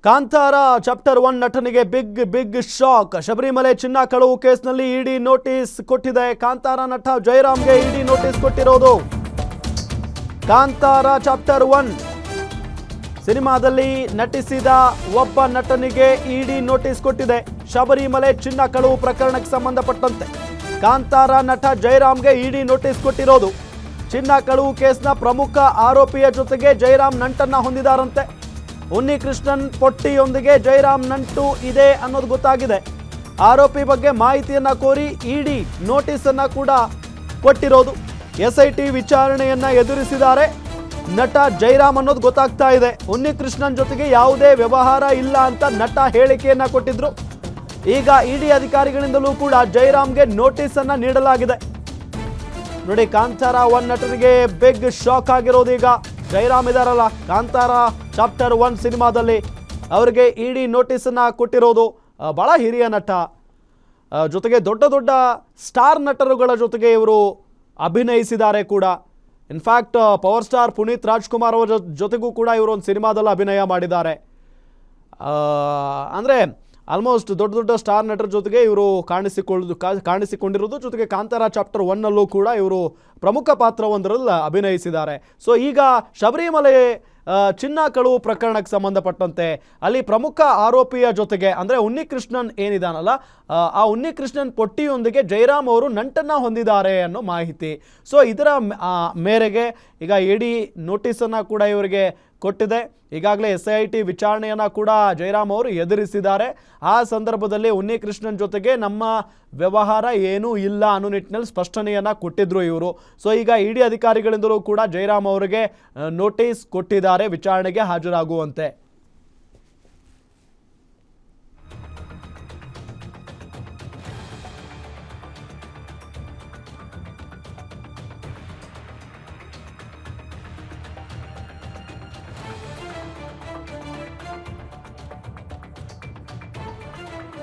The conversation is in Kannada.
ಕಾಂತಾರ ಚಾಪ್ಟರ್ 1 ನಟನಿಗೆ ಬಿಗ್ ಶಾಕ್. ಶಬರಿಮಲೆ ಚಿನ್ನ ಕಳವು ಕೇಸ್ನಲ್ಲಿ ಇಡಿ ನೋಟಿಸ್ ಕೊಟ್ಟಿದೆ. ಕಾಂತಾರ ನಟ ಜಯರಾಮ್ಗೆ ಇಡಿ ನೋಟಿಸ್ ಕೊಟ್ಟಿರೋದು. ಕಾಂತಾರ ಚಾಪ್ಟರ್ 1 ಸಿನಿಮಾದಲ್ಲಿ ನಟಿಸಿದ ಒಬ್ಬ ನಟನಿಗೆ ಇಡಿ ನೋಟಿಸ್ ಕೊಟ್ಟಿದೆ. ಶಬರಿಮಲೆ ಚಿನ್ನ ಕಳವು ಪ್ರಕರಣಕ್ಕೆ ಸಂಬಂಧಪಟ್ಟಂತೆ ಕಾಂತಾರ ನಟ ಜಯರಾಮ್ಗೆ ಇಡಿ ನೋಟಿಸ್ ಕೊಟ್ಟಿರೋದು. ಚಿನ್ನ ಕಳವು ಕೇಸ್ನ ಪ್ರಮುಖ ಆರೋಪಿಯ ಜೊತೆಗೆ ಜಯರಾಮ್ ನಂಟನ್ನ ಹೊಂದಿದಾರಂತೆ. ಉನ್ನಿಕೃಷ್ಣನ್ ಪೊಟ್ಟಿಯೊಂದಿಗೆ ಜಯರಾಮ್ ನಂಟು ಇದೆ ಅನ್ನೋದು ಗೊತ್ತಾಗಿದೆ. ಆರೋಪಿ ಬಗ್ಗೆ ಮಾಹಿತಿಯನ್ನ ಕೋರಿ ಇಡಿ ನೋಟಿಸ್ ಅನ್ನ ಕೂಡ ಕೊಟ್ಟಿರೋದು. SIT ವಿಚಾರಣೆಯನ್ನ ಎದುರಿಸಿದ್ದಾರೆ ನಟ ಜಯರಾಮ್ ಅನ್ನೋದು ಗೊತ್ತಾಗ್ತಾ ಇದೆ. ಉನ್ನಿಕೃಷ್ಣನ್ ಜೊತೆಗೆ ಯಾವುದೇ ವ್ಯವಹಾರ ಇಲ್ಲ ಅಂತ ನಟ ಹೇಳಿಕೆಯನ್ನ ಕೊಟ್ಟಿದ್ರು. ಈಗ ಇಡಿ ಅಧಿಕಾರಿಗಳಿಂದಲೂ ಕೂಡ ಜಯರಾಮ್ಗೆ ನೋಟಿಸ್ ಅನ್ನ ನೀಡಲಾಗಿದೆ. ನೋಡಿ, ಕಾಂತಾರ 1 ನಟನಿಗೆ ಬಿಗ್ ಶಾಕ್ ಆಗಿರೋದು. ಈಗ ಜಯರಾಮ್ ಇದಾರಲ್ಲ, ಕಾಂತಾರ ಚಾಪ್ಟರ್ 1 ಸಿನಿಮಾದಲ್ಲಿ ಅವರಿಗೆ ಇಡಿ ನೋಟಿಸನ್ನು ಕೊಟ್ಟಿರೋದು. ಭಾಳ ಹಿರಿಯ ನಟ, ಜೊತೆಗೆ ದೊಡ್ಡ ದೊಡ್ಡ ಸ್ಟಾರ್ ನಟರುಗಳ ಜೊತೆಗೆ ಇವರು ಅಭಿನಯಿಸಿದ್ದಾರೆ ಕೂಡ. In fact power star Puneeth Rajkumar ಅವರ ಜೊತೆಗೂ ಕೂಡ ಇವರು ಒಂದು ಸಿನಿಮಾದಲ್ಲಿ ಅಭಿನಯ ಮಾಡಿದ್ದಾರೆ. ಅಂದರೆ ಆಲ್ಮೋಸ್ಟ್ ದೊಡ್ಡ ದೊಡ್ಡ ಸ್ಟಾರ್ ನಟರ ಜೊತೆಗೆ ಇವರು ಕಾಣಿಸಿಕೊಂಡಿರೋದು. ಜೊತೆಗೆ ಕಾಂತಾರ ಚಾಪ್ಟರ್ 1ನಲ್ಲೂ ಕೂಡ ಇವರು ಪ್ರಮುಖ ಪಾತ್ರವೊಂದರಲ್ಲಿ ಅಭಿನಯಿಸಿದ್ದಾರೆ. ಸೊ ಈಗ ಶಬರಿಮಲೆ ಚಿನ್ನ ಕಳವು ಪ್ರಕರಣಕ್ಕೆ ಸಂಬಂಧಪಟ್ಟಂತೆ ಅಲ್ಲಿ ಪ್ರಮುಖ ಆರೋಪಿಯ ಜೊತೆಗೆ ಅಂದರೆ ಉನ್ನಿಕೃಷ್ಣನ್ ಏನಿದಾನಲ್ಲ, ಆ ಉನ್ನಿಕೃಷ್ಣನ್ ಪೊಟ್ಟಿಯೊಂದಿಗೆ ಜಯರಾಮ್ ಅವರು ನಂಟನ್ನು ಹೊಂದಿದ್ದಾರೆ ಅನ್ನೋ ಮಾಹಿತಿ. ಸೊ ಇದರ ಮೇರೆಗೆ ಈಗ ಇಡಿ ನೋಟಿಸನ್ನು ಕೂಡ ಇವರಿಗೆ ಕೊಟ್ಟಿದೆ. ಈಗಾಗಲೇ SIT ವಿಚಾರಣೆಯನ್ನು ಕೂಡ ಜಯರಾಮ್ ಅವರು ಎದುರಿಸಿದ್ದಾರೆ. ಆ ಸಂದರ್ಭದಲ್ಲಿ ಉನ್ನಿಕೃಷ್ಣನ್ ಜೊತೆಗೆ ನಮ್ಮ ವ್ಯವಹಾರ ಏನೂ ಇಲ್ಲ ಅನ್ನೋ ನಿಟ್ಟಿನಲ್ಲಿ ಸ್ಪಷ್ಟನೆಯನ್ನು ಕೊಟ್ಟಿದ್ರು ಇವರು. ಸೊ ಈಗ ಇಡಿ ಅಧಿಕಾರಿಗಳಿಂದಲೂ ಕೂಡ ಜಯರಾಮ್ ಅವರಿಗೆ ನೋಟಿಸ್ ಕೊಟ್ಟಿದ್ದಾರೆ ವಿಚಾರಣೆಗೆ ಹಾಜರಾಗುವಂತೆ.